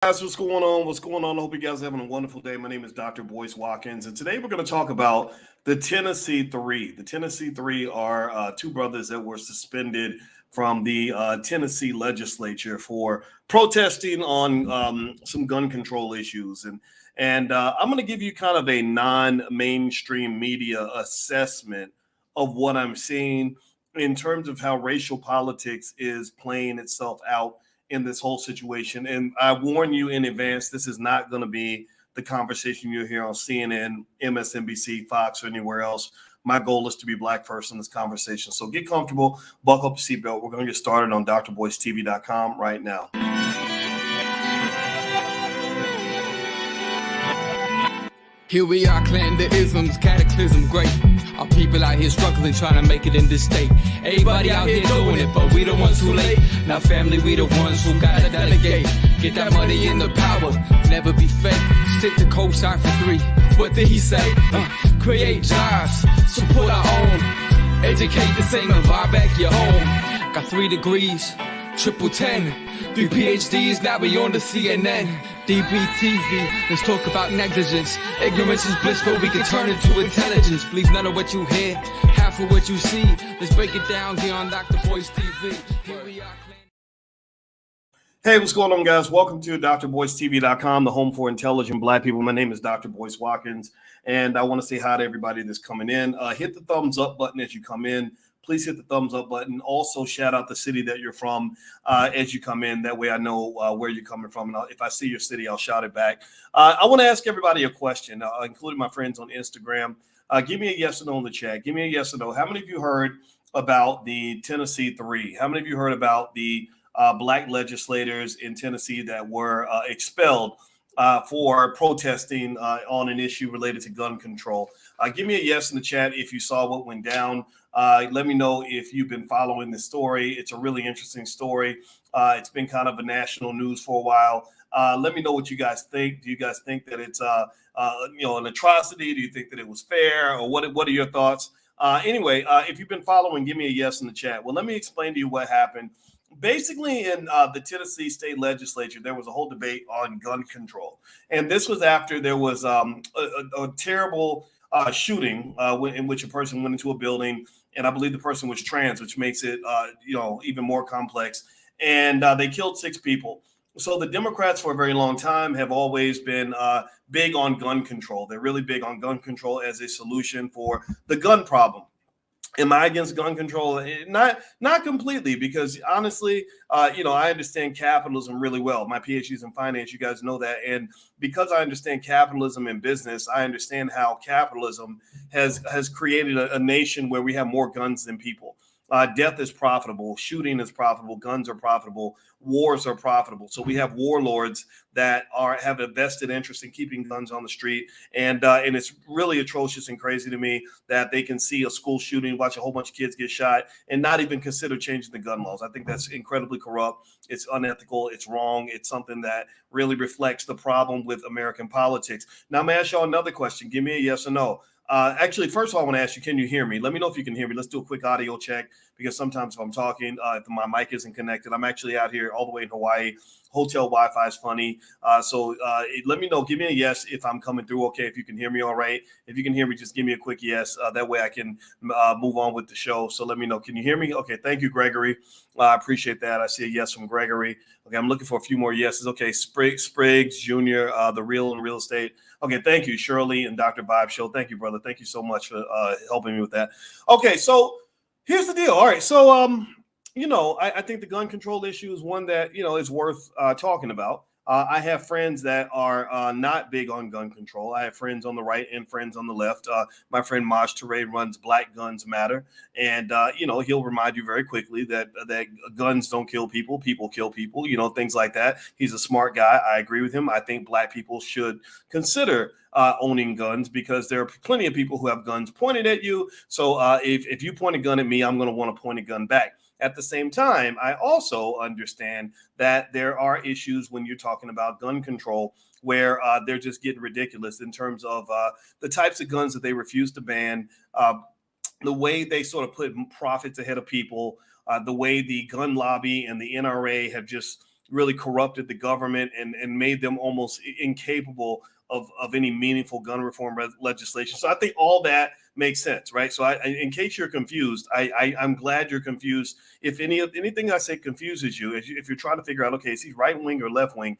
Guys, what's going on? What's going on? I hope you guys are having a wonderful day. My name is Dr. Boyce Watkins, and today we're going to talk about the Tennessee Three. The Tennessee Three are two brothers that were suspended from the Tennessee legislature for protesting on some gun control issues. And I'm going to give you kind of a non-mainstream media assessment of what I'm seeing in terms of how racial politics is playing itself out in this whole situation. And I warn you in advance, this is not going to be the conversation you'll hear on CNN, MSNBC, Fox, or anywhere else. My goal is to be black first in this conversation. So get comfortable, buckle up your seatbelt. We're going to get started on drboycetv.com right now. Here we are, clan the isms, cataclysm, great. Our people out here struggling, trying to make it in this state. Everybody out here doing it, but we the ones who late. Now family, we the ones who gotta delegate. Get that money in the power, never be fake. Stick to cosign for 3. What did he say? Create jobs, support our own. Educate the same and buy back your home. Got 3 degrees, triple 10. 3 PhDs, now we on the CNN. DBTV, let's talk about negligence. Ignorance is bliss, but we can turn it to intelligence. Believe none of what you hear, half of what you see. Let's break it down here on Dr. Boyce TV. Here we are. Hey, what's going on, guys? Welcome to drboycetv.com, the home for intelligent black people. My name is Dr. Boyce Watkins, and I want to say hi to everybody that's coming in. Hit the thumbs up button as you come in. Please hit the thumbs up button. Also, shout out the city that you're from as you come in. That way I know where you're coming from. And if I see your city, I'll shout it back. I want to ask everybody a question, including my friends on Instagram. Give me a yes or no in the chat. Give me a yes or no. How many of you heard about the Tennessee Three? How many of you heard about the black legislators in Tennessee that were expelled for protesting on an issue related to gun control? Give me a yes in the chat if you saw what went down. Let me know if you've been following this story. It's a really interesting story. It's been kind of a national news for a while. Let me know what you guys think. Do you guys think that it's an atrocity? Do you think that it was fair? Or what are your thoughts? Anyway, if you've been following, give me a yes in the chat. Well, let me explain to you what happened. Basically, in the Tennessee state legislature, there was a whole debate on gun control. And this was after there was a terrible shooting in which a person went into a building, and I believe the person was trans, which makes it even more complex. And they killed 6 people. So the Democrats for a very long time have always been big on gun control. They're really big on gun control as a solution for the gun problem. Am I against gun control? Not completely, because honestly, I understand capitalism really well. My PhD is in finance. You guys know that. And because I understand capitalism and business, I understand how capitalism has created a nation where we have more guns than people. Death is profitable. Shooting is profitable. Guns are profitable. Wars are profitable. So we have warlords that have a vested interest in keeping guns on the street. And it's really atrocious and crazy to me that they can see a school shooting, watch a whole bunch of kids get shot, and not even consider changing the gun laws. I think that's incredibly corrupt. It's unethical. It's wrong. It's something that really reflects the problem with American politics. Now, I'm going to ask y'all another question. Give me a yes or no. Actually, first of all, I want to ask you, can you hear me? Let me know if you can hear me. Let's do a quick audio check, because sometimes if I'm talking, if my mic isn't connected, I'm actually out here all the way in Hawaii. Hotel Wi-Fi is funny. So let me know. Give me a yes if I'm coming through okay, if you can hear me all right. If you can hear me, just give me a quick yes. That way I can move on with the show. So let me know. Can you hear me? Okay, thank you, Gregory. I appreciate that. I see a yes from Gregory. Okay, I'm looking for a few more yeses. Okay, Spriggs Jr., The Real and Real Estate. Okay, thank you, Shirley and Dr. Vibe Show. Thank you, brother. Thank you so much for helping me with that. Okay, so here's the deal. All right, so I think the gun control issue is one that is worth talking about. I have friends that are not big on gun control. I have friends on the right and friends on the left. My friend Maj Toure runs Black Guns Matter. And, he'll remind you very quickly that guns don't kill people. People kill people, things like that. He's a smart guy. I agree with him. I think black people should consider owning guns, because there are plenty of people who have guns pointed at you. So if you point a gun at me, I'm going to want to point a gun back. At the same time, I also understand that there are issues when you're talking about gun control where they're just getting ridiculous in terms of the types of guns that they refuse to ban, the way they sort of put profits ahead of people, the way the gun lobby and the NRA have just really corrupted the government and made them almost incapable of any meaningful gun reform legislation. So I think all that makes sense, right? So in case you're confused, I'm glad you're confused. If anything I say confuses you, if you're trying to figure out, okay, is he right wing or left wing?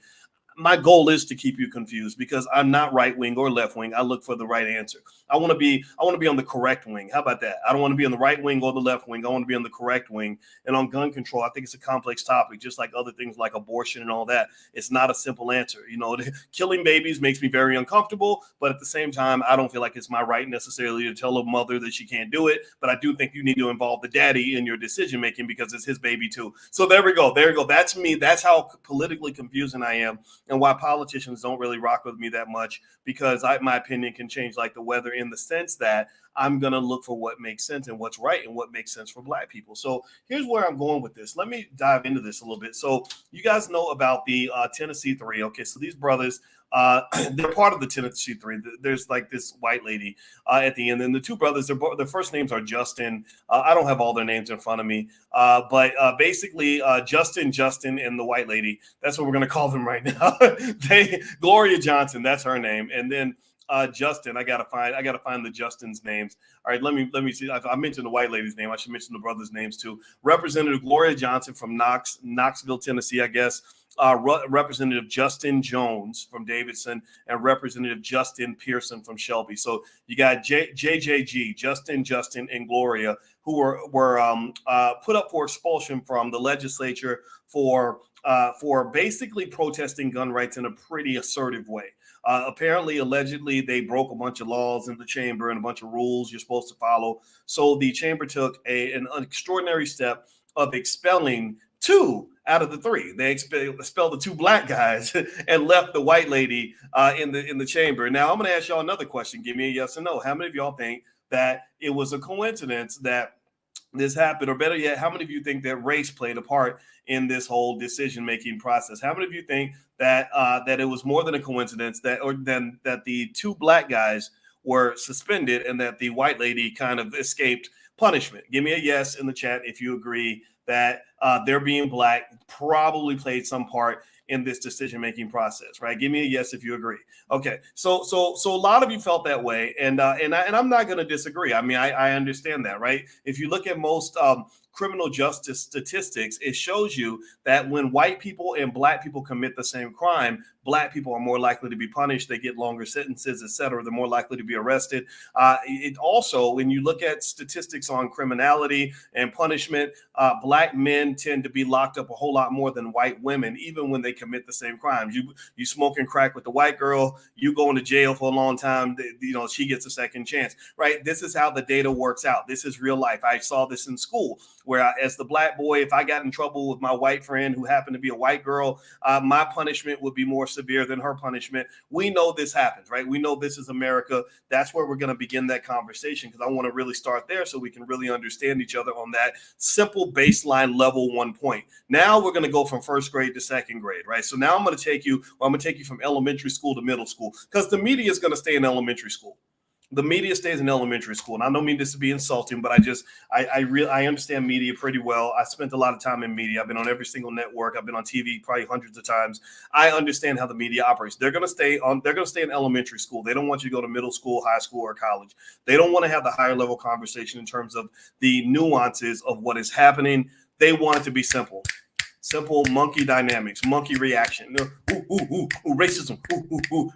My goal is to keep you confused because I'm not right wing or left wing. I look for the right answer. I want to be on the correct wing. How about that? I don't want to be on the right wing or the left wing. I want to be on the correct wing. And on gun control, I think it's a complex topic, just like other things like abortion and all that. It's not a simple answer. You know, killing babies makes me very uncomfortable, but at the same time, I don't feel like it's my right necessarily to tell a mother that she can't do it. But I do think you need to involve the daddy in your decision making because it's his baby too. So there we go. That's me. That's how politically confusing I am. And why politicians don't really rock with me that much, because my opinion can change like the weather, in the sense that I'm going to look for what makes sense and what's right and what makes sense for Black people. So here's where I'm going with this. Let me dive into this a little bit. So you guys know about the Tennessee Three. Okay, so these brothers, they're part of the Tennessee Three. There's like this white lady at the end, and the two brothers, their first names are Justin. I don't have all their names in front of me, but basically Justin, and the white lady. That's what we're gonna call them right now. Gloria Johnson, that's her name, and then Justin. I gotta find the Justin's names. All right, let me see. I mentioned the white lady's name. I should mention the brothers' names too. Representative Gloria Johnson from Knoxville, Tennessee, I guess. Representative Justin Jones from Davidson, and Representative Justin Pearson from Shelby. So you got JJG, Justin, and Gloria, who were put up for expulsion from the legislature for basically protesting gun rights in a pretty assertive way. Apparently, allegedly, they broke a bunch of laws in the chamber and a bunch of rules you're supposed to follow. So the chamber took an extraordinary step of expelling 2 out of the 3. They expelled the 2 Black guys and left the white lady in the chamber. Now I'm going to ask y'all another question. Give me a yes or no. How many of y'all think that it was a coincidence that this happened, or better yet, how many of you think that race played a part in this whole decision-making process? How many of you think that that it was more than a coincidence that the 2 Black guys were suspended and that the white lady kind of escaped punishment? Give me a yes in the chat if you agree that their being Black probably played some part in this decision-making process, right? Give me a yes if you agree. Okay, so a lot of you felt that way, and I'm not going to disagree. I mean, I understand that, right? If you look at most criminal justice statistics, it shows you that when white people and Black people commit the same crime, Black people are more likely to be punished. They get longer sentences, et cetera. They're more likely to be arrested. It also, when you look at statistics on criminality and punishment, Black men tend to be locked up a whole lot more than white women, even when they commit the same crimes. You smoking crack with the white girl, you go into jail for a long time. You know, she gets a second chance, right? This is how the data works out. This is real life. I saw this in school, where as the Black boy, if I got in trouble with my white friend who happened to be a white girl, my punishment would be more severe than her punishment. We know this happens, right? We know this is America. That's where we're going to begin that conversation, because I want to really start there so we can really understand each other on that simple baseline level 1 point. Now we're going to go from first grade to second grade, right? So now I'm going to take you from elementary school to middle school, because the media is going to stay in elementary school. The media stays in elementary school. And I don't mean this to be insulting, but I understand media pretty well. I spent a lot of time in media. I've been on every single network. I've been on TV probably hundreds of times. I understand how the media operates. They're going to stay in elementary school. They don't want you to go to middle school, high school, or college. They don't want to have the higher level conversation in terms of the nuances of what is happening. They want it to be simple. Simple monkey dynamics, monkey reaction, racism,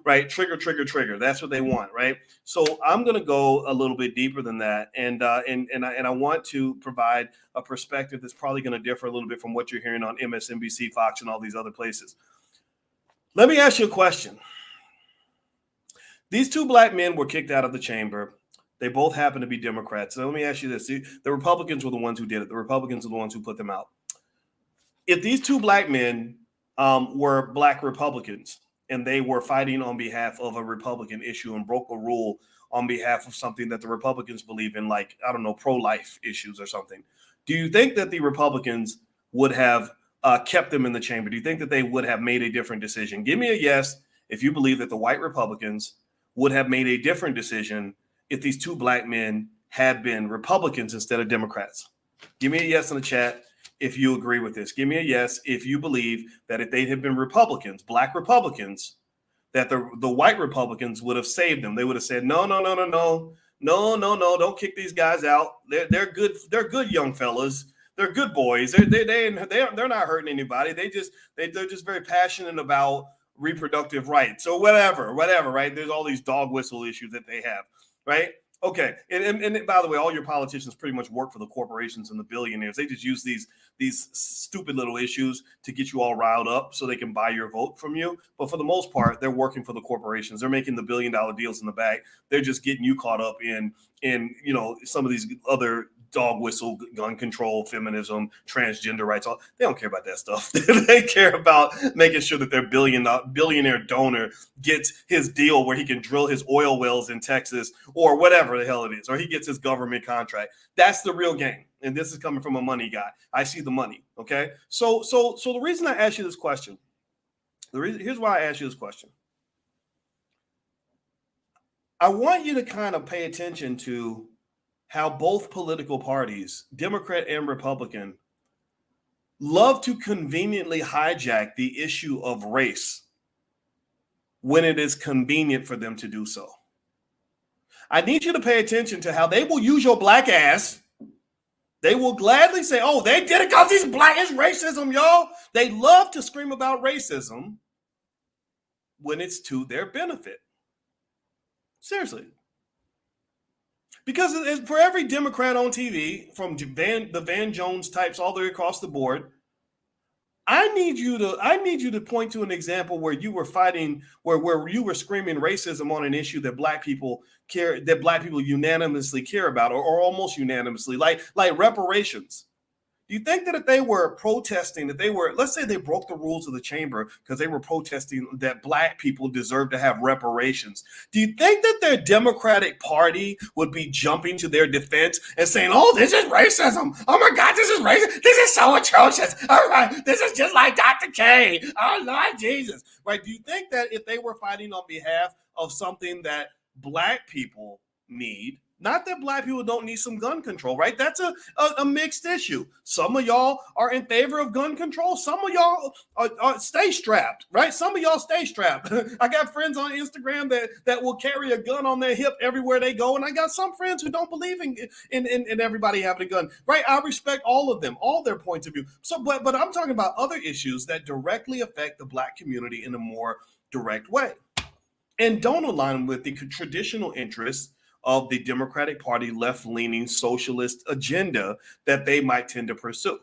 right? Trigger. That's what they want, right? So I'm going to go a little bit deeper than that, and I want to provide a perspective that's probably going to differ a little bit from what you're hearing on MSNBC, Fox, and all these other places. Let me ask you a question. These 2 Black men were kicked out of the chamber. They both happen to be Democrats. So let me ask you this: the Republicans were the ones who did it. The Republicans are the ones who put them out. If these 2 Black men were Black Republicans and they were fighting on behalf of a Republican issue and broke a rule on behalf of something that the Republicans believe in, like, I don't know, pro-life issues or something, do you think that the Republicans would have kept them in the chamber? Do you think that they would have made a different decision? Give me a yes if you believe that the white Republicans would have made a different decision if these 2 Black men had been Republicans instead of Democrats. Give me a yes in the chat if you agree with this. Give me a yes if you believe that if they had been Republicans, black Republicans, that the white Republicans would have saved them. They would have said, no, don't kick these guys out. They're good. They're good young fellas. They're good boys. They're not hurting anybody. They're just very passionate about reproductive rights or whatever, right? There's all these dog whistle issues that they have, right? Okay, and by the way, all your politicians pretty much work for the corporations and the billionaires. They just use these stupid little issues to get you all riled up so they can buy your vote from you. But for the most part, they're working for the corporations. They're making the billion-dollar deals in the back. They're just getting you caught up in some of these other dog whistle, gun control, feminism, transgender rights. They don't care about that stuff. They care about making sure that their billionaire donor gets his deal where he can drill his oil wells in Texas or whatever the hell it is, or he gets his government contract. That's the real game. And this is coming from a money guy. I see the money. Okay. So the reason I asked you this question, here's why I asked you this question. I want you to kind of pay attention to how both political parties, Democrat and Republican, love to conveniently hijack the issue of race when it is convenient for them to do so. I need you to pay attention to how they will use your black ass. They will gladly say, oh, they did it because he's black. It's racism, y'all. They love to scream about racism when it's to their benefit. Seriously. Because for every Democrat on TV, from the Van Jones types all the way across the board, I need you to point to an example where you were fighting, where you were screaming racism on an issue that black people unanimously care about, or almost unanimously, like reparations. Do you think that if they were protesting, let's say they broke the rules of the chamber because they were protesting that black people deserve to have reparations, do you think that their Democratic Party would be jumping to their defense and saying, oh, this is racism. Oh my God, this is racist. This is so atrocious. All right, this is just like Dr. K. Oh, Lord Jesus. Right? Do you think that if they were fighting on behalf of something that black people need, not that black people don't need some gun control, right? That's a mixed issue. Some of y'all are in favor of gun control. Some of y'all are stay strapped, right? Some of y'all stay strapped. I got friends on Instagram that will carry a gun on their hip everywhere they go. And I got some friends who don't believe in everybody having a gun, right? I respect all of them, all their points of view. So, but I'm talking about other issues that directly affect the black community in a more direct way and don't align with the traditional interests of the Democratic Party left-leaning socialist agenda that they might tend to pursue.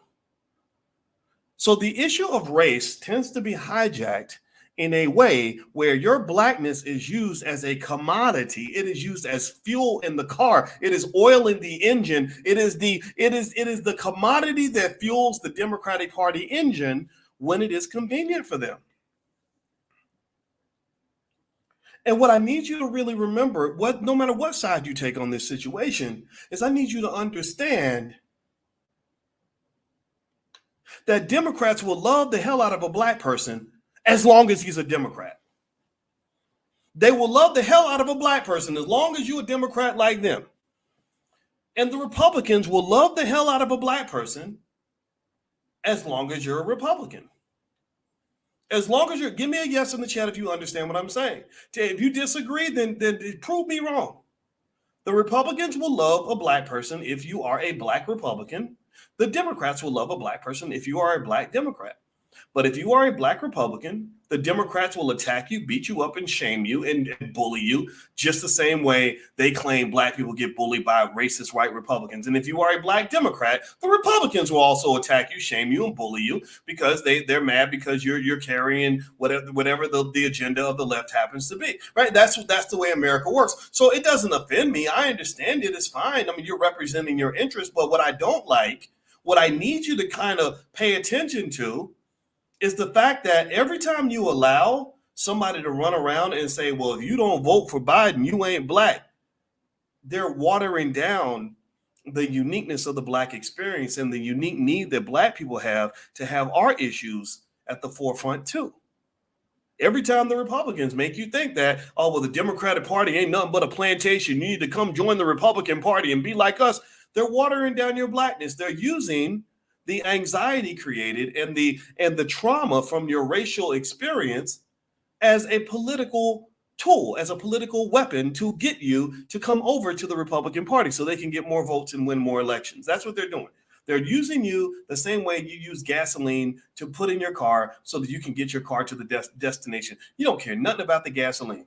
So the issue of race tends to be hijacked in a way where your blackness is used as a commodity. It is used as fuel in the car. It is oil in the engine. It is the commodity that fuels the Democratic Party engine when it is convenient for them. And what I need you to really remember, no matter what side you take on this situation, is I need you to understand that Democrats will love the hell out of a black person as long as he's a Democrat. They will love the hell out of a black person as long as you're a Democrat like them. And the Republicans will love the hell out of a black person as long as you're a Republican. As long as give me a yes in the chat if you understand what I'm saying. If you disagree, then prove me wrong. The Republicans will love a black person if you are a black Republican. The Democrats will love a black person if you are a black Democrat. But if you are a black Republican, the Democrats will attack you, beat you up, and shame you and bully you just the same way they claim black people get bullied by racist white Republicans. And if you are a black Democrat, the Republicans will also attack you, shame you, and bully you because they're mad because you're carrying whatever the agenda of the left happens to be. Right? That's the way America works. So it doesn't offend me. I understand it. It's fine. I mean, you're representing your interests. But what I don't like, what I need you to kind of pay attention to, is the fact that every time you allow somebody to run around and say, well, if you don't vote for Biden, you ain't black, they're watering down the uniqueness of the black experience and the unique need that black people have to have our issues at the forefront too. Every time the Republicans make you think that, oh, well, the Democratic Party ain't nothing but a plantation, you need to come join the Republican Party and be like us, they're watering down your blackness. They're using the anxiety created and the trauma from your racial experience as a political tool, as a political weapon to get you to come over to the Republican Party so they can get more votes and win more elections. That's what they're doing. They're using you the same way you use gasoline to put in your car so that you can get your car to the destination. You don't care nothing about the gasoline.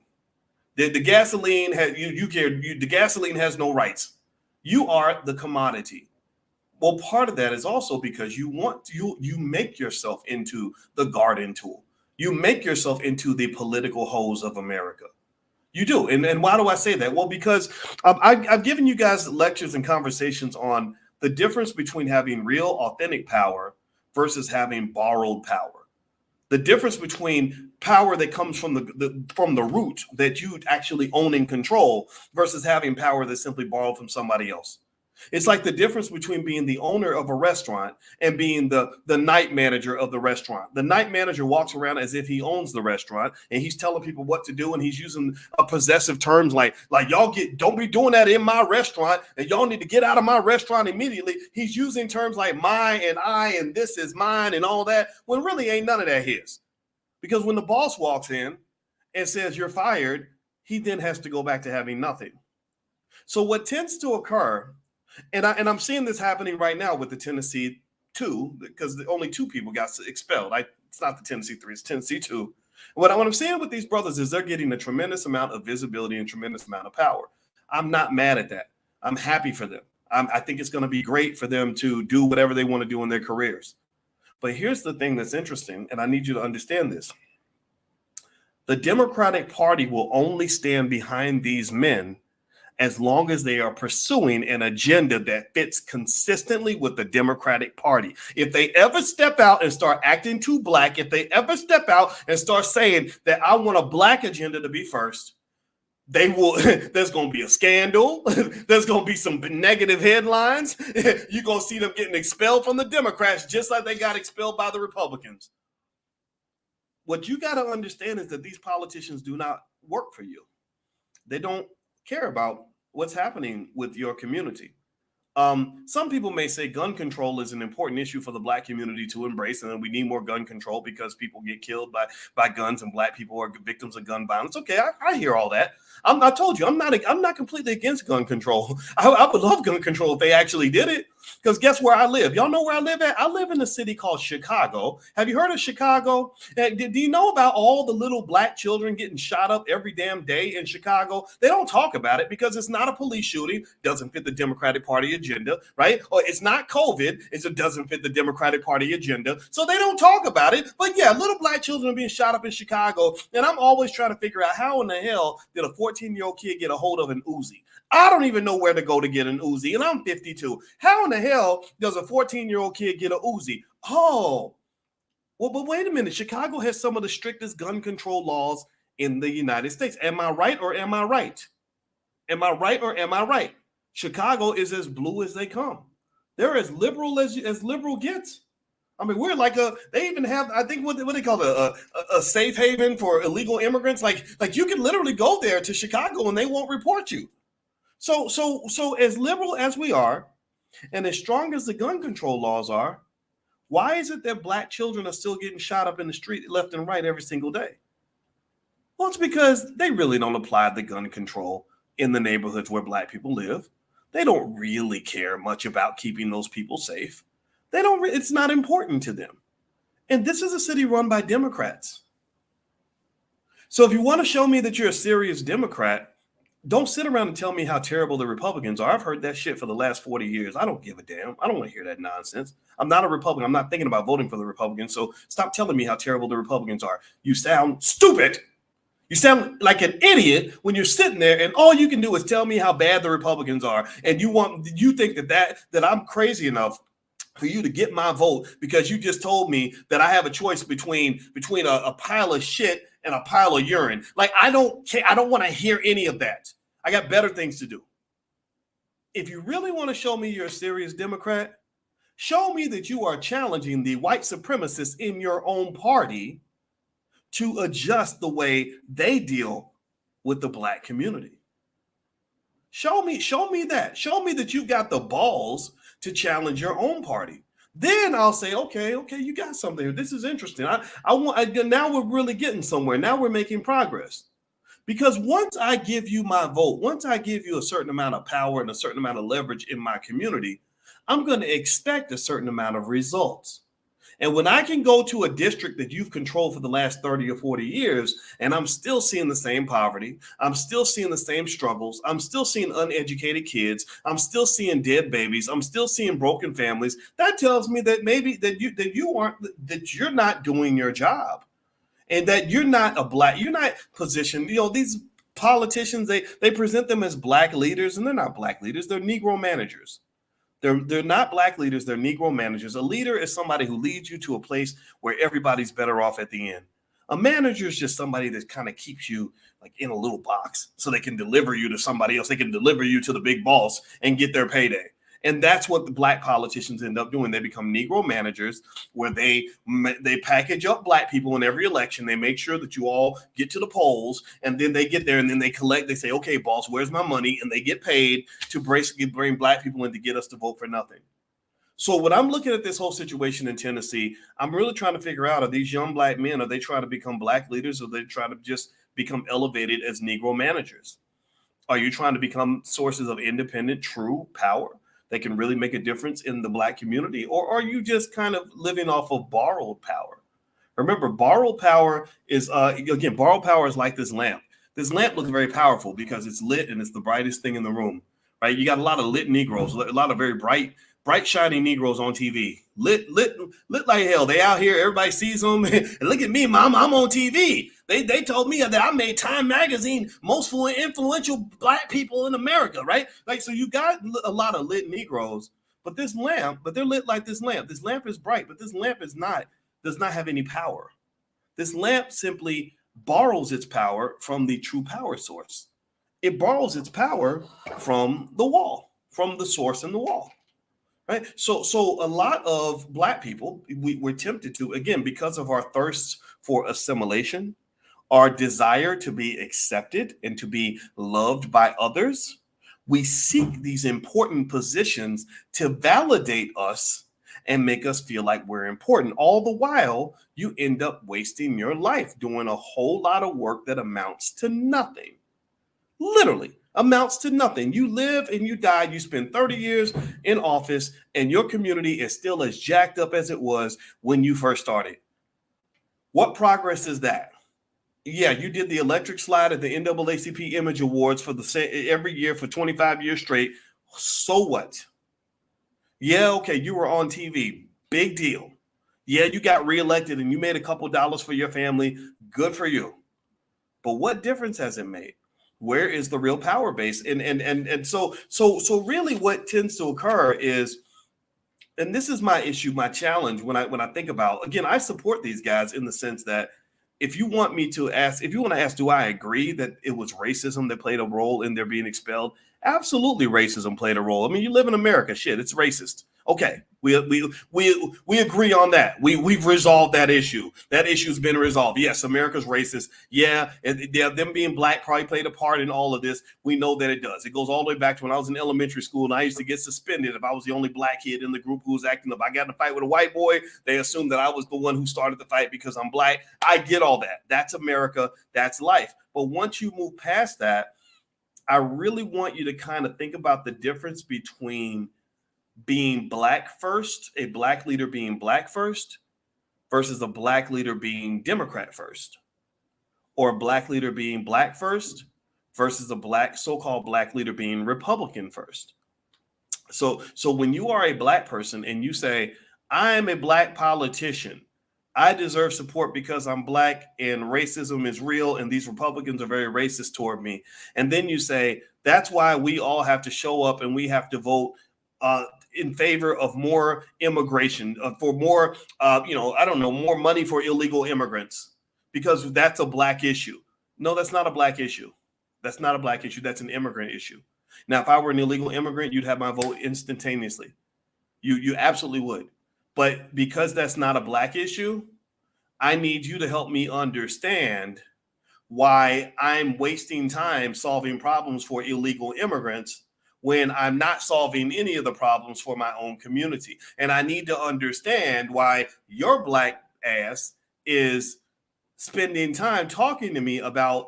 The gasoline the gasoline has no rights. You are the commodity. Well, part of that is also because you make yourself into the garden tool. You make yourself into the political hose of America. You do. And why do I say that? Well, because I've given you guys lectures and conversations on the difference between having real, authentic power versus having borrowed power. The difference between power that comes from the root that you actually own and control versus having power that's simply borrowed from somebody else. It's like the difference between being the owner of a restaurant and being the night manager of the restaurant. The night manager walks around as if he owns the restaurant and he's telling people what to do, and he's using possessive terms like y'all don't be doing that in my restaurant and y'all need to get out of my restaurant immediately. He's using terms like my and I and this is mine and all that when really ain't none of that his. Because when the boss walks in and says you're fired, he then has to go back to having nothing. So what tends to occur, and I'm seeing this happening right now with the Tennessee 2, because only 2 people got expelled. It's not the Tennessee 3, it's Tennessee 2. What I'm seeing with these brothers is they're getting a tremendous amount of visibility and tremendous amount of power. I'm not mad at that. I'm happy for them. I think it's going to be great for them to do whatever they want to do in their careers. But here's the thing that's interesting, and I need you to understand this. The Democratic Party will only stand behind these men as long as they are pursuing an agenda that fits consistently with the Democratic Party. If they ever step out and start acting too black, if they ever step out and start saying that I want a black agenda to be first, they will. There's going to be a scandal. There's going to be some negative headlines. You're going to see them getting expelled from the Democrats just like they got expelled by the Republicans. What you got to understand is that these politicians do not work for you. They don't care about what's happening with your community. Some people may say gun control is an important issue for the black community to embrace, and we need more gun control because people get killed by guns and black people are victims of gun violence. Okay, I hear all that. I told you I'm not completely against gun control. I would love gun control if they actually did it. Because guess where I live? Y'all know where I live at? I live in a city called Chicago. Have you heard of Chicago? Do you know about all the little black children getting shot up every damn day in Chicago? They don't talk about it because it's not a police shooting. Doesn't fit the Democratic Party agenda, right? Or it's not COVID. It doesn't fit the Democratic Party agenda. So they don't talk about it. But yeah, little black children are being shot up in Chicago. And I'm always trying to figure out how in the hell did a 14-year-old kid get a hold of an Uzi? I don't even know where to go to get an Uzi, and I'm 52. How in the hell does a 14-year-old kid get an Uzi? Oh, well, but wait a minute. Chicago has some of the strictest gun control laws in the United States. Am I right or am I right? Am I right or am I right? Chicago is as blue as they come. They're as liberal as liberal gets. I mean, we're like they even have, I think, what they call a safe haven for illegal immigrants. Like you can literally go there to Chicago and they won't report you. So as liberal as we are, and as strong as the gun control laws are, why is it that black children are still getting shot up in the street left and right every single day? Well, it's because they really don't apply the gun control in the neighborhoods where black people live. They don't really care much about keeping those people safe. It's not important to them. And this is a city run by Democrats. So if you want to show me that you're a serious Democrat, don't sit around and tell me how terrible the Republicans are. I've heard that shit for the last 40 years. I don't give a damn. I don't want to hear that nonsense. I'm not a Republican. I'm not thinking about voting for the Republicans. So stop telling me how terrible the Republicans are. You sound stupid. You sound like an idiot when you're sitting there and all you can do is tell me how bad the Republicans are. And you think that I'm crazy enough for you to get my vote because you just told me that I have a choice between a pile of shit and a pile of urine. Like, I don't care. I don't want to hear any of that. I got better things to do. If you really want to show me you're a serious Democrat, show me that you are challenging the white supremacists in your own party to adjust the way they deal with the black community. Show me that. Show me that you got the balls to challenge your own party. Then I'll say, okay, you got something here. This is interesting. Now we're really getting somewhere. Now we're making progress. Because once I give you my vote, once I give you a certain amount of power and a certain amount of leverage in my community, I'm going to expect a certain amount of results. And when I can go to a district that you've controlled for the last 30 or 40 years, and I'm still seeing the same poverty, I'm still seeing the same struggles, I'm still seeing uneducated kids, I'm still seeing dead babies, I'm still seeing broken families, that tells me that maybe that you're not doing your job. And that you're not positioned, these politicians, they present them as black leaders, and they're not black leaders, they're Negro managers. They're not black leaders, they're Negro managers. A leader is somebody who leads you to a place where everybody's better off at the end. A manager is just somebody that kind of keeps you like in a little box so they can deliver you to somebody else. They can deliver you to the big boss and get their payday. And that's what the black politicians end up doing. They become Negro managers where they package up black people in every election. They make sure that you all get to the polls, and then they get there and then they collect. They say, okay, boss, where's my money? And they get paid to basically bring black people in to get us to vote for nothing. So when I'm looking at this whole situation in Tennessee, I'm really trying to figure out, are these young black men, are they trying to become black leaders, or they try to just become elevated as Negro managers? Are you trying to become sources of independent, true power that can really make a difference in the black community? Or are you just kind of living off of borrowed power? Remember, borrowed power is, borrowed power is like this lamp. This lamp looks very powerful because it's lit and it's the brightest thing in the room, right? You got a lot of lit Negroes, a lot of very bright, shiny Negroes on TV, lit like hell. They out here, everybody sees them. And look at me, mom, I'm on TV. They told me that I made Time Magazine most influential black people in America, right? Like, so you got a lot of lit Negroes, but they're lit like this lamp. This lamp is bright, but this lamp does not have any power. This lamp simply borrows its power from the true power source. It borrows its power from the wall, from the source in the wall. Right. So a lot of black people, we're tempted to, again, because of our thirst for assimilation, our desire to be accepted and to be loved by others, we seek these important positions to validate us and make us feel like we're important. All the while, you end up wasting your life doing a whole lot of work that amounts to nothing. Literally amounts to nothing. You live and you die. You spend 30 years in office and your community is still as jacked up as it was when you first started. What progress is that? Yeah, you did the electric slide at the NAACP Image Awards for every year for 25 years straight. So what? Yeah, okay, you were on TV. Big deal. Yeah, you got reelected and you made a couple dollars for your family. Good for you. But what difference has it made? Where is the real power base? And so really what tends to occur is, and this is my issue, my challenge when I think about, again, I support these guys in the sense that if you want to ask, do I agree that it was racism that played a role in their being expelled? Absolutely, racism played a role. I mean, you live in America, shit, it's racist. Okay, we agree on that. We've resolved that issue. That issue's been resolved. Yes, America's racist. Yeah, them being black probably played a part in all of this. We know that it does. It goes all the way back to when I was in elementary school and I used to get suspended if I was the only black kid in the group who was acting up. I got in a fight with a white boy. They assumed that I was the one who started the fight because I'm black. I get all that. That's America. That's life. But once you move past that, I really want you to kind of think about the difference between being black first, a black leader being black first, versus a black leader being Democrat first, or a black leader being black first versus a so-called black leader being Republican first. So when you are a black person and you say, I'm a black politician, I deserve support because I'm black and racism is real and these Republicans are very racist toward me. And then you say, that's why we all have to show up and we have to vote in favor of more immigration, for more, more money for illegal immigrants, because that's a black issue. No, that's not a black issue. That's not a black issue. That's an immigrant issue. Now, if I were an illegal immigrant, you'd have my vote instantaneously. You absolutely would. But because that's not a black issue, I need you to help me understand why I'm wasting time solving problems for illegal immigrants when I'm not solving any of the problems for my own community. And I need to understand why your black ass is spending time talking to me about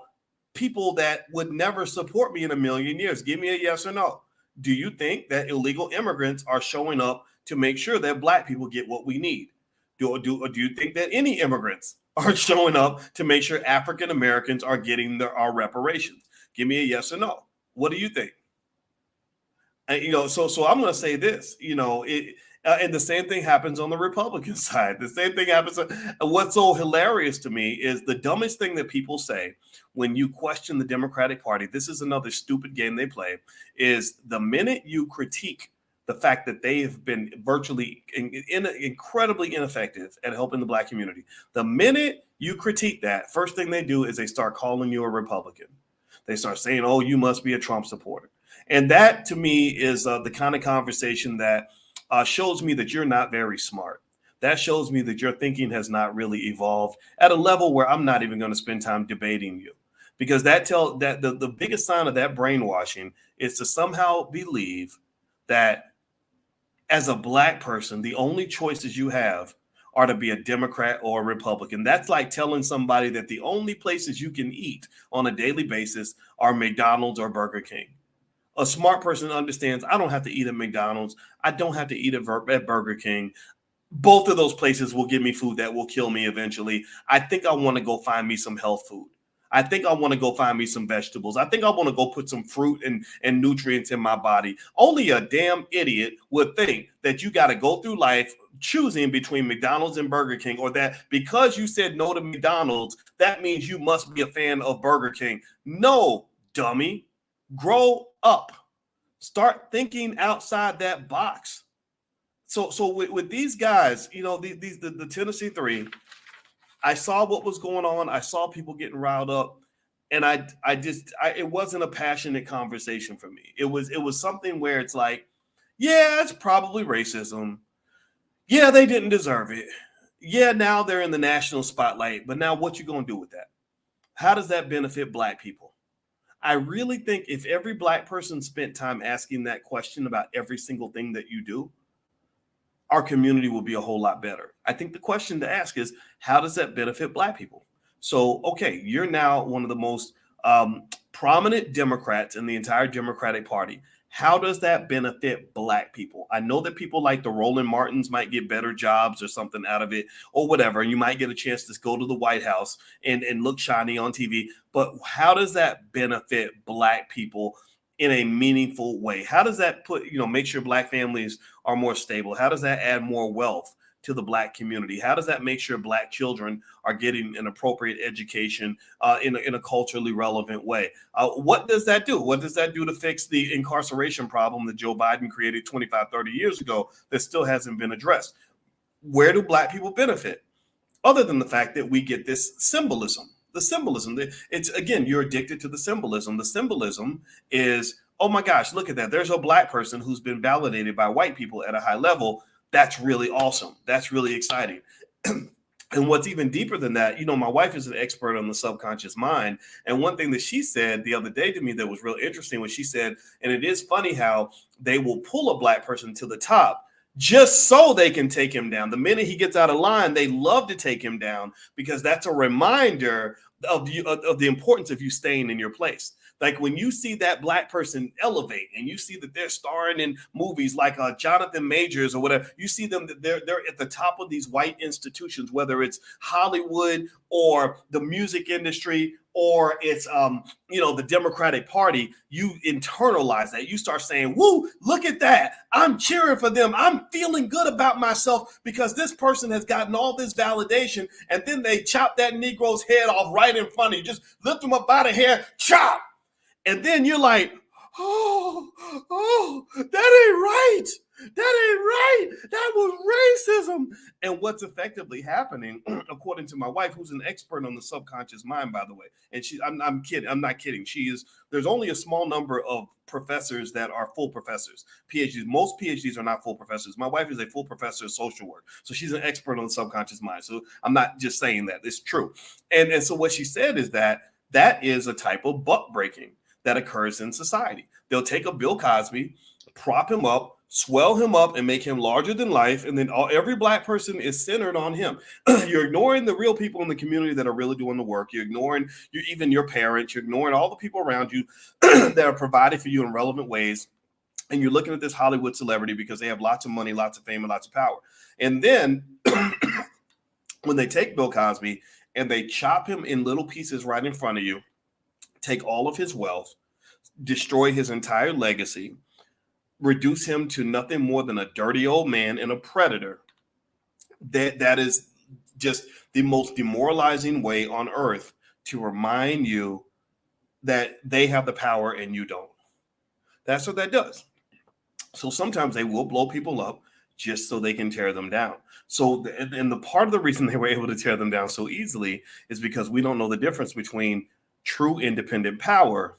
people that would never support me in a million years. Give me a yes or no. Do you think that illegal immigrants are showing up to make sure that black people get what we need? Do you think that any immigrants are showing up to make sure African Americans are getting our reparations? Give me a yes or no. What do you think? And, so I'm going to say this, and the same thing happens on the Republican side. The same thing happens. What's so hilarious to me is the dumbest thing that people say when you question the Democratic Party. This is another stupid game they play. Is the minute you critique the fact that they have been virtually incredibly ineffective at helping the black community, the minute you critique that, first thing they do is they start calling you a Republican. They start saying, "Oh, you must be a Trump supporter." And that, to me, is the kind of conversation that shows me that you're not very smart. That shows me that your thinking has not really evolved at a level where I'm not even going to spend time debating you, because that the biggest sign of that brainwashing is to somehow believe that as a black person, the only choices you have are to be a Democrat or a Republican. That's like telling somebody that the only places you can eat on a daily basis are McDonald's or Burger King. A smart person understands I don't have to eat at McDonald's. I don't have to eat at Burger King. Both of those places will give me food that will kill me eventually. I think I want to go find me some health food. I think I want to go find me some vegetables. I think I want to go put some fruit and nutrients in my body. Only a damn idiot would think that you got to go through life choosing between McDonald's and Burger King, or that because you said no to McDonald's, that means you must be a fan of Burger King. No, dummy. Grow up. Start thinking outside that box. So with these guys, the Tennessee Three, I saw what was going on. I saw people getting riled up, and it wasn't a passionate conversation for me. It was something where it's like, yeah, it's probably racism. Yeah, they didn't deserve it. Yeah, now they're in the national spotlight, but now what you gonna do with that? How does that benefit black people? I really think if every black person spent time asking that question about every single thing that you do, our community will be a whole lot better. I think the question to ask is, how does that benefit black people? So, okay, you're now one of the most prominent Democrats in the entire Democratic Party. How does that benefit black people? I know that people like the Roland Martins might get better jobs or something out of it or whatever. And you might get a chance to go to the White House and look shiny on TV. But how does that benefit black people in a meaningful way? How does that make sure black families are more stable? How does that add more wealth to the black community? How does that make sure black children are getting an appropriate education in a culturally relevant way? What does that do? What does that do to fix the incarceration problem that Joe Biden created 25, 30 years ago that still hasn't been addressed? Where do black people benefit? Other than the fact that we get this symbolism. The symbolism, it's again, you're addicted to the symbolism. The symbolism is, oh my gosh, look at that. There's a black person who's been validated by white people at a high level. That's really awesome. That's really exciting. And what's even deeper than that, my wife is an expert on the subconscious mind. And one thing that she said the other day to me that was real interesting was she said, and it is funny how they will pull a black person to the top just so they can take him down. The minute he gets out of line, they love to take him down because that's a reminder of the importance of you staying in your place. Like when you see that black person elevate and you see that they're starring in movies like Jonathan Majors or whatever, you see them, they're at the top of these white institutions, whether it's Hollywood or the music industry or it's, the Democratic Party, you internalize that. You start saying, woo, look at that. I'm cheering for them. I'm feeling good about myself because this person has gotten all this validation. And then they chop that Negro's head off right in front of you. Just lift him up by the hair, chop. And then you're like, oh, that ain't right. That ain't right. That was racism. And what's effectively happening, according to my wife, who's an expert on the subconscious mind, by the way, and I'm kidding. I'm not kidding. There's only a small number of professors that are full professors, PhDs. Most PhDs are not full professors. My wife is a full professor of social work. So she's an expert on the subconscious mind. So I'm not just saying that. It's true. And so what she said is that is a type of buck breaking. that occurs in society. They'll take a Bill Cosby, prop him up, swell him up, and make him larger than life. And then every Black person is centered on him. You're ignoring the real people in the community that are really doing the work. You're ignoring even your parents. You're ignoring all the people around you that are providing for you in relevant ways. And you're looking at this Hollywood celebrity because they have lots of money, lots of fame, and lots of power. And then when they take Bill Cosby and they chop him in little pieces right in front of you, take all of his wealth, destroy his entire legacy, reduce him to nothing more than a dirty old man and a predator, that is just the most demoralizing way on earth to remind you that they have the power and you don't. That's what that does. So sometimes they will blow people up just so they can tear them down. So, and the part of the reason they were able to tear them down so easily is because we don't know the difference between true independent power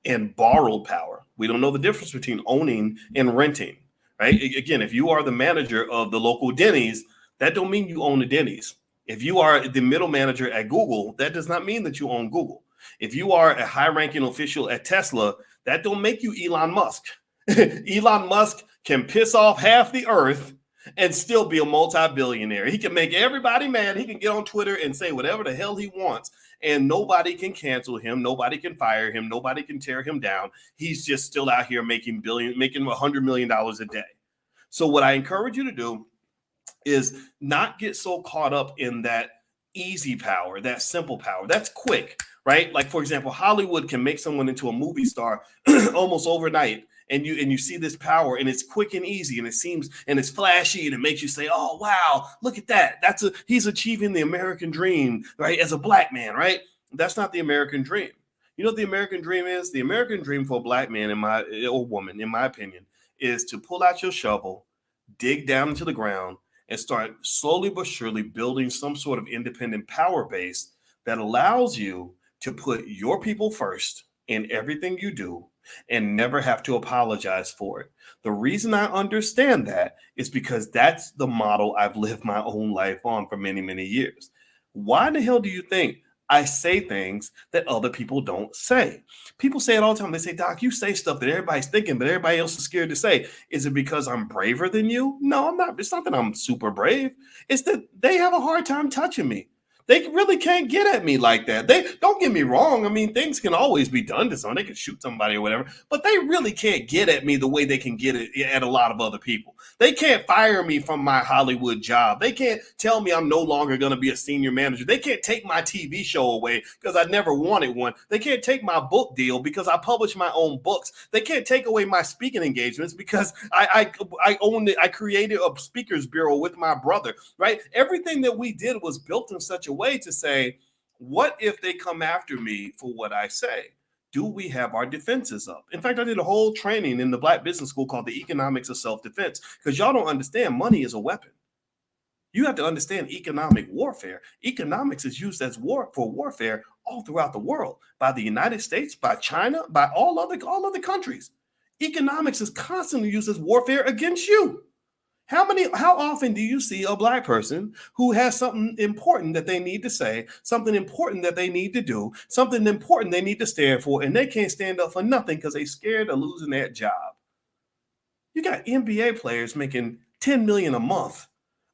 and borrowed power. We don't know the difference between owning and renting, right? Again, if you are the manager of the local Denny's, that don't mean you own the Denny's. If you are the middle manager at Google, that does not mean that you own Google. If you are a high-ranking official at Tesla, that don't make you Elon Musk. Elon Musk can piss off half the earth and still be a multi-billionaire. He can make everybody mad. He can get on Twitter and say whatever the hell he wants, and nobody can cancel him. Nobody can fire him. Nobody can tear him down. He's just still out here making $100 million a day. So what I encourage you to do is not get so caught up in that easy power, that simple power. That's quick, right? Like, for example, Hollywood can make someone into a movie star almost overnight. And you see this power, and it's quick and easy, and it seems, and it's flashy, and it makes you say, "Oh wow, look at that! He's achieving the American dream, right? As a Black man, right? That's not the American dream. You know what the American dream is? The American dream for a Black man, or woman, in my opinion, is to pull out your shovel, dig down into the ground, and start slowly but surely building some sort of independent power base that allows you to put your people first in everything you do, and never have to apologize for it. The reason I understand that is because that's the model I've lived my own life on for many, many years. Why the hell do you think I say things that other people don't say? People say it all the time. They say, "Doc, you say stuff that everybody's thinking, but everybody else is scared to say." Is it because I'm braver than you? No, I'm not. It's not that I'm super brave. It's that they have a hard time touching me. They really can't get at me like that. They don't get me wrong. I mean, things can always be done to someone. They can shoot somebody or whatever, but they really can't get at me the way they can get it at a lot of other people. They can't fire me from my Hollywood job. They can't tell me I'm no longer going to be a senior manager. They can't take my TV show away because I never wanted one. They can't take my book deal because I publish my own books. They can't take away my speaking engagements because I owned it. I created a speakers bureau with my brother, right? Everything that we did was built in such a way to say, what if they come after me for what I say? Do we have our defenses up? In fact, I did a whole training in the Black Business School called the Economics of Self-Defense, because y'all don't understand money is a weapon. You have to understand economic warfare. Economics is used as for warfare all throughout the world, by the United States, by China, by all other countries. Economics is constantly used as warfare against you. How often do you see a Black person who has something important that they need to say, something important that they need to do, something important they need to stand for, and they can't stand up for nothing because they're scared of losing that job? You got NBA players making $10 million a month,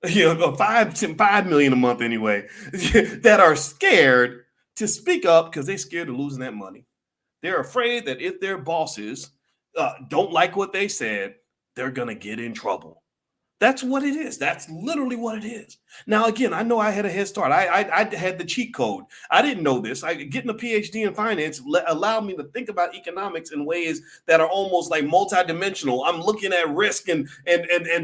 $5 million a month anyway, that are scared to speak up because they're scared of losing that money. They're afraid that if their bosses don't like what they said, they're going to get in trouble. That's what it is. That's literally what it is. Now, again, I know I had a head start. I had the cheat code. I didn't know this. Getting a PhD in finance allowed me to think about economics in ways that are almost like multidimensional. I'm looking at risk and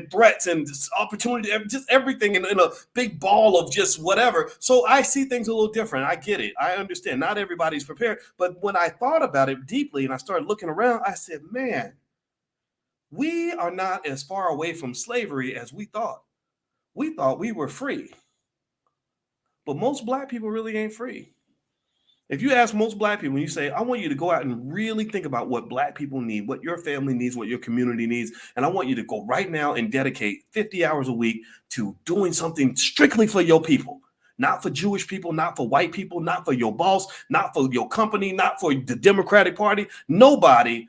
threats and opportunity, just everything in a big ball of just whatever. So I see things a little different. I get it. I understand. Not everybody's prepared. But when I thought about it deeply and I started looking around, I said, man, we are not as far away from slavery as we thought. We thought we were free. But most Black people really ain't free. If you ask most Black people, you say, I want you to go out and really think about what Black people need, what your family needs, what your community needs. And I want you to go right now and dedicate 50 hours a week to doing something strictly for your people. not for Jewish people, not for white people, not for your boss, not for your company, not for the Democratic Party. Nobody.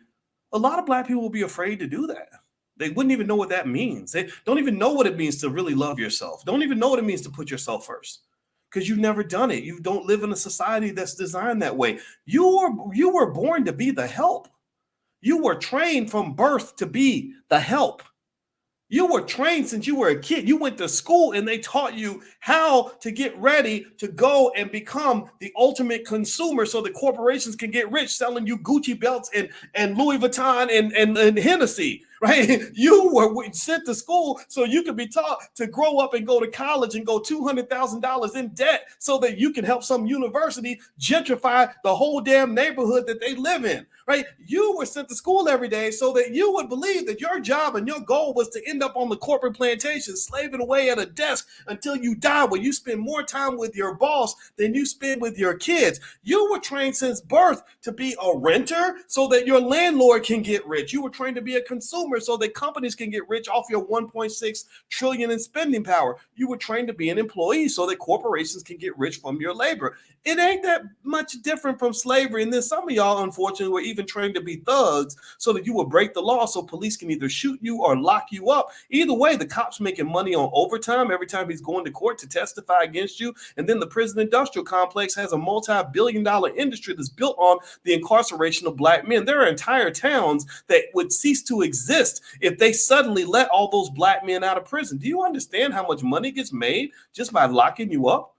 A lot of black people will be afraid to do that. They wouldn't even know what that means. They don't even know what it means to really love yourself. Don't even know what it means to put yourself first, because you've never done it. You don't live in a society that's designed that way. You were born to be the help. You were trained from birth to be the help. You were trained since you were a kid. You went to school and they taught you how to get ready to go and become the ultimate consumer so that corporations can get rich selling you Gucci belts and Louis Vuitton and Hennessy, right? You were sent to school so you could be taught to grow up and go to college and go $200,000 in debt so that you can help some university gentrify the whole damn neighborhood that they live in, right? You were sent to school every day so that you would believe that your job and your goal was to end up on the corporate plantation, slaving away at a desk until you die, where you spend more time with your boss than you spend with your kids. You were trained since birth to be a renter so that your landlord can get rich. You were trained to be a consumer so that companies can get rich off your 1.6 trillion in spending power. You were trained to be an employee so that corporations can get rich from your labor. It ain't that much different from slavery. And then some of y'all, unfortunately, were even trained to be thugs so that you would break the law so police can either shoot you or lock you up. Either way, the cop's making money on overtime every time he's going to court to testify against you. And then the prison industrial complex has a multi-billion-dollar industry that's built on the incarceration of black men. There are entire towns that would cease to exist if they suddenly let all those black men out of prison. Do you understand how much money gets made just by locking you up?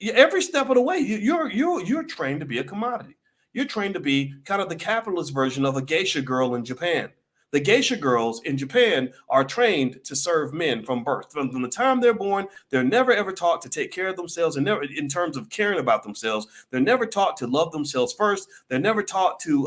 Every step of the way, you're trained to be a commodity. You're trained to be kind of the capitalist version of a geisha girl in Japan. The geisha girls in Japan are trained to serve men from birth. From the time they're born, they're never ever taught to take care of themselves, and never in terms of caring about themselves. They're never taught to love themselves first. They're never taught to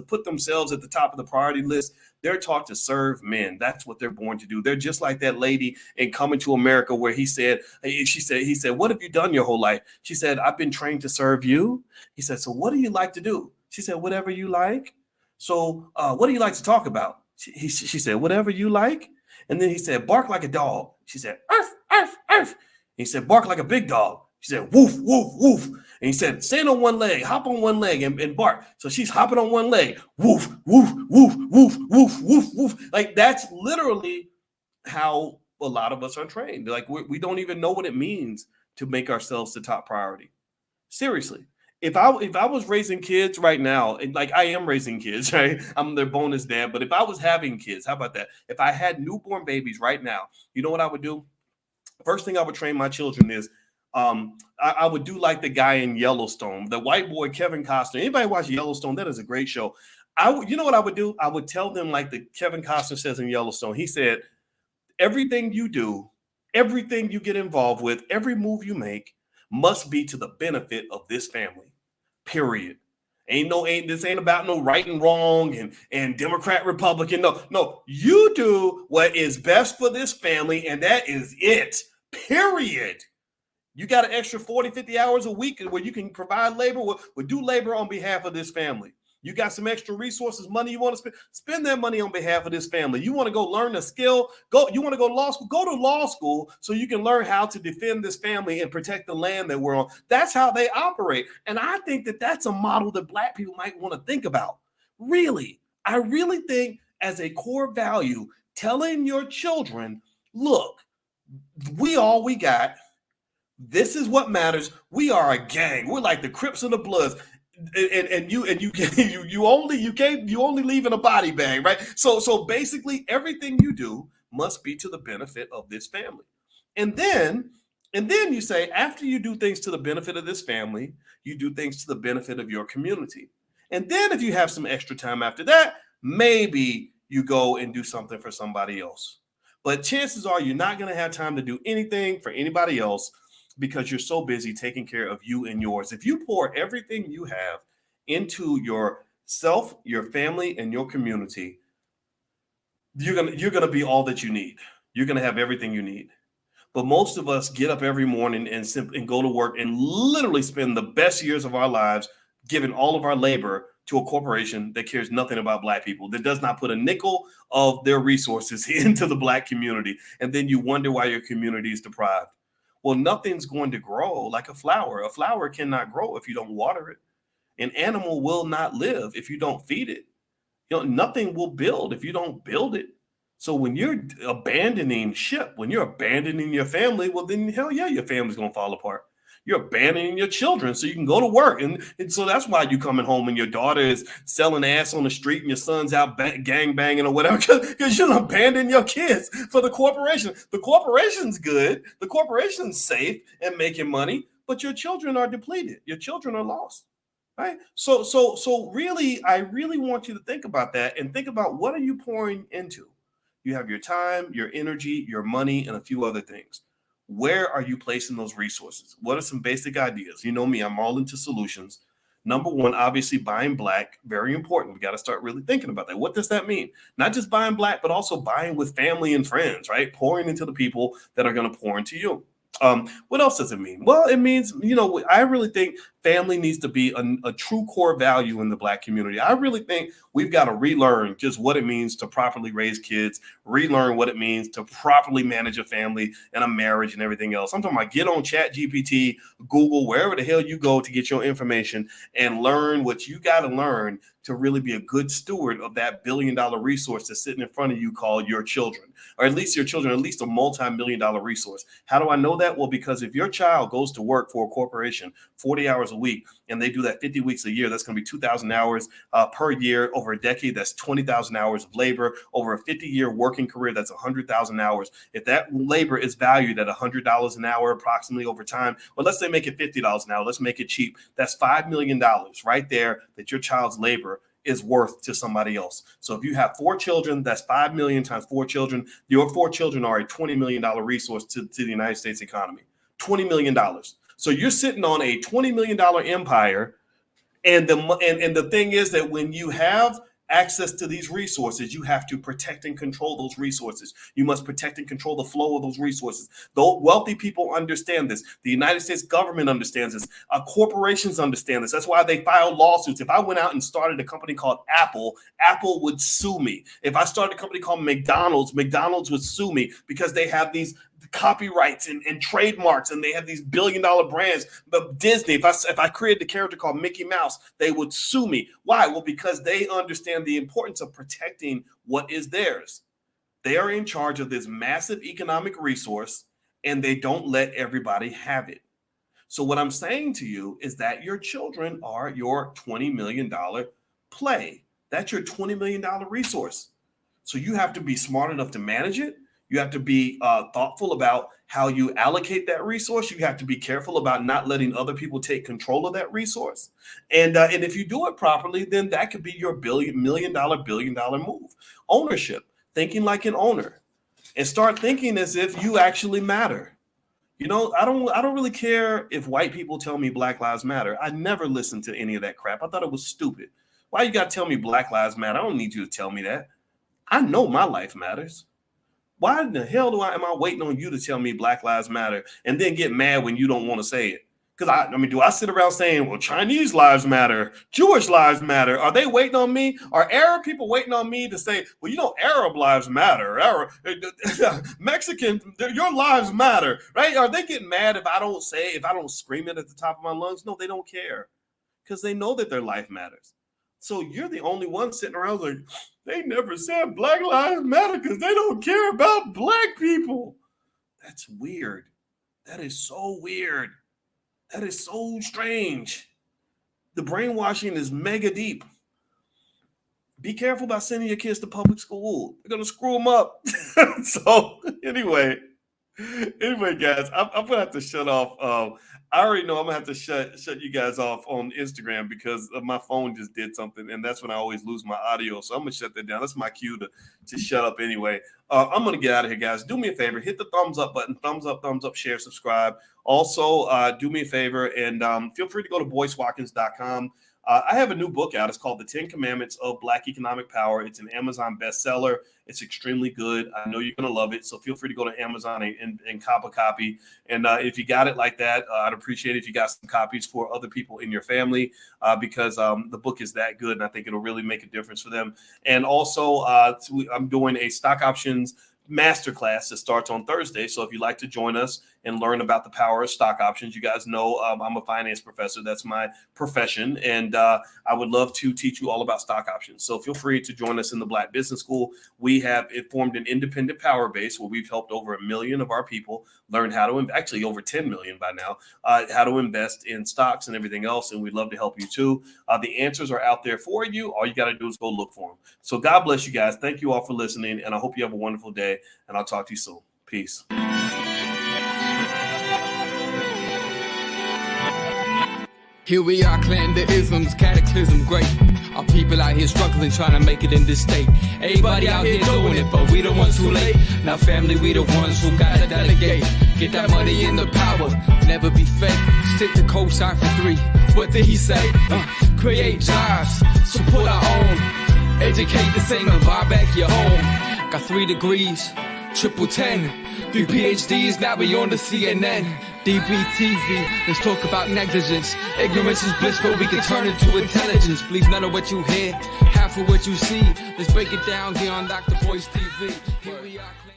put themselves at the top of the priority list. They're taught to serve men. That's what they're born to do. They're just like that lady in Coming to America where he said, what have you done your whole life? She said, I've been trained to serve you. He said, so what do you like to do? She said, whatever you like. So what do you like to talk about? She said, whatever you like. And then he said, bark like a dog. She said, arf, arf, arf. And he said, bark like a big dog. She said, woof, woof, woof. And he said, stand on one leg, hop on one leg and bark. So she's hopping on one leg. Woof, woof, woof, woof, woof, woof, woof. Like that's literally how a lot of us are trained. Like we don't even know what it means to make ourselves the top priority. Seriously. If I was raising kids right now, and like I am raising kids, right? I'm their bonus dad. But if I was having kids, how about that? If I had newborn babies right now, you know what I would do? First thing I would train my children is I would do like the guy in Yellowstone, the white boy, Kevin Costner. Anybody watch Yellowstone? That is a great show. You know what I would do? I would tell them like the Kevin Costner says in Yellowstone. He said, everything you do, everything you get involved with, every move you make must be to the benefit of this family. Period. This ain't about no right and wrong and Democrat, Republican. No, you do what is best for this family, and that is it. Period. You got an extra 40, 50 hours a week where you can provide labor, or do labor on behalf of this family. You got some extra resources, money you want to spend that money on behalf of this family. You want to go learn a skill, you want to go to law school so you can learn how to defend this family and protect the land that we're on. That's how they operate. And I think that that's a model that black people might want to think about. Really, I really think as a core value, telling your children, look, we all we got. This is what matters. We are a gang. We're like the Crips and the Bloods. And you only leave in a body bag, right? So basically everything you do must be to the benefit of this family. And then you say, after you do things to the benefit of this family, you do things to the benefit of your community. And then if you have some extra time after that, maybe you go and do something for somebody else. But chances are you're not going to have time to do anything for anybody else because you're so busy taking care of you and yours. If you pour everything you have into yourself, your family, and your community, you're gonna be all that you need. You're gonna have everything you need. But most of us get up every morning and go to work and literally spend the best years of our lives giving all of our labor to a corporation that cares nothing about black people, that does not put a nickel of their resources into the black community. And then you wonder why your community is deprived. Well, nothing's going to grow like a flower. A flower cannot grow if you don't water it. An animal will not live if you don't feed it. Nothing will build if you don't build it. So when you're abandoning ship, when you're abandoning your family, well, then hell yeah, your family's gonna fall apart. You're abandoning your children so you can go to work. And so that's why you coming home and your daughter is selling ass on the street and your son's out gang banging or whatever, because you're abandoning your kids for the corporation. The corporation's good, the corporation's safe and making money, but your children are depleted. Your children are lost. Right. So really, I really want you to think about that and think about, what are you pouring into? You have your time, your energy, your money, and a few other things. Where are you placing those resources? What are some basic ideas? You know me, I'm all into solutions. Number one, obviously buying black, very important. We got to start really thinking about that. What does that mean? Not just buying black, but also buying with family and friends, right? Pouring into the people that are going to pour into you. What else does it mean? Well, it means, I really think family needs to be a true core value in the Black community. I really think we've got to relearn just what it means to properly raise kids, relearn what it means to properly manage a family and a marriage and everything else. I'm talking about get on ChatGPT, Google, wherever the hell you go to get your information and learn what you got to learn to really be a good steward of that billion-dollar resource that's sitting in front of you called your children, or at least your children, at least a multi-million-dollar resource. How do I know that? Well, because if your child goes to work for a corporation 40 hours a week, and they do that 50 weeks a year, that's going to be 2,000 hours per year. Over a decade, that's 20,000 hours of labor. Over a 50-year working career, that's 100,000 hours. If that labor is valued at $100 an hour approximately over time, well, let's say make it $50 an hour. Let's make it cheap. That's $5 million right there that your child's labor is worth to somebody else. So if you have 4 children, that's 5 million times 4 children. Your 4 children are a $20 million resource to the United States economy. $20 million. So you're sitting on a $20 million empire. And the thing is that when you have access to these resources, you have to protect and control those resources. You must protect and control the flow of those resources. Though wealthy people understand this. The United States government understands this. Corporations understand this. That's why they file lawsuits. If I went out and started a company called Apple, Apple would sue me. If I started a company called McDonald's, McDonald's would sue me because they have these copyrights and trademarks, and they have these billion-dollar brands. But Disney, if I created a character called Mickey Mouse, they would sue me. Why? Well, because they understand the importance of protecting what is theirs. They are in charge of this massive economic resource, and they don't let everybody have it. So what I'm saying to you is that your children are your $20 million play. That's your $20 million resource. So you have to be smart enough to manage it. You have to be thoughtful about how you allocate that resource. You have to be careful about not letting other people take control of that resource. And if you do it properly, then that could be your billion dollar move. Ownership, thinking like an owner, and start thinking as if you actually matter. I don't really care if white people tell me Black Lives Matter. I never listened to any of that crap. I thought it was stupid. Why you got to tell me Black Lives Matter? I don't need you to tell me that. I know my life matters. Why in the hell am I waiting on you to tell me Black Lives Matter and then get mad when you don't want to say it? Because do I sit around saying, well, Chinese lives matter, Jewish lives matter? Are they waiting on me? Are Arab people waiting on me to say, well, Arab lives matter, Mexican, your lives matter, right? Are they getting mad if I don't scream it at the top of my lungs? No, they don't care because they know that their life matters. So you're the only one sitting around like, they never said Black Lives Matter because they don't care about Black people. That's weird. That is so weird. That is so strange. The brainwashing is mega deep. Be careful about sending your kids to public school. They're going to screw them up. So anyway, guys, I'm gonna have to shut off. I already know I'm gonna have to shut you guys off on Instagram because my phone just did something, and that's when I always lose my audio. So I'm gonna shut that down. That's my cue to shut up anyway. I'm gonna get out of here, guys. Do me a favor, hit the thumbs up button, thumbs up, share, subscribe. Also, do me a favor and feel free to go to BoyceWatkins.com. I have a new book out. It's called The 10 Commandments of Black Economic Power. It's an Amazon bestseller. It's extremely good. I know you're going to love it. So feel free to go to Amazon and cop a copy. And if you got it like that, I'd appreciate it if you got some copies for other people in your family because the book is that good. And I think it'll really make a difference for them. And also, I'm doing a stock options masterclass that starts on Thursday. So if you'd like to join us and learn about the power of stock options. You guys know I'm a finance professor. That's my profession. And I would love to teach you all about stock options. So feel free to join us in the Black Business School. We have formed an independent power base where we've helped over 1 million of our people learn how to, actually over 10 million by now, how to invest in stocks and everything else. And we'd love to help you too. The answers are out there for you. All you got to do is go look for them. So God bless you guys. Thank you all for listening. And I hope you have a wonderful day. And I'll talk to you soon. Peace. Here we are, clan the isms, cataclysm great. Our people out here struggling, trying to make it in this state. Everybody out here doing it, but we the ones who late. Now family, we the ones who gotta delegate. Get that money in the power, never be fake. Stick to co-sign for 3. What did he say? Create jobs, support our own. Educate the same and buy back your home. Got 3 degrees, triple 10. 3 PhDs, now we on the CNN. DBTV, let's talk about negligence. Ignorance is bliss, but we can turn it to intelligence. Believe none of what you hear, half of what you see. Let's break it down here on Dr. Boyce TV. Here we are.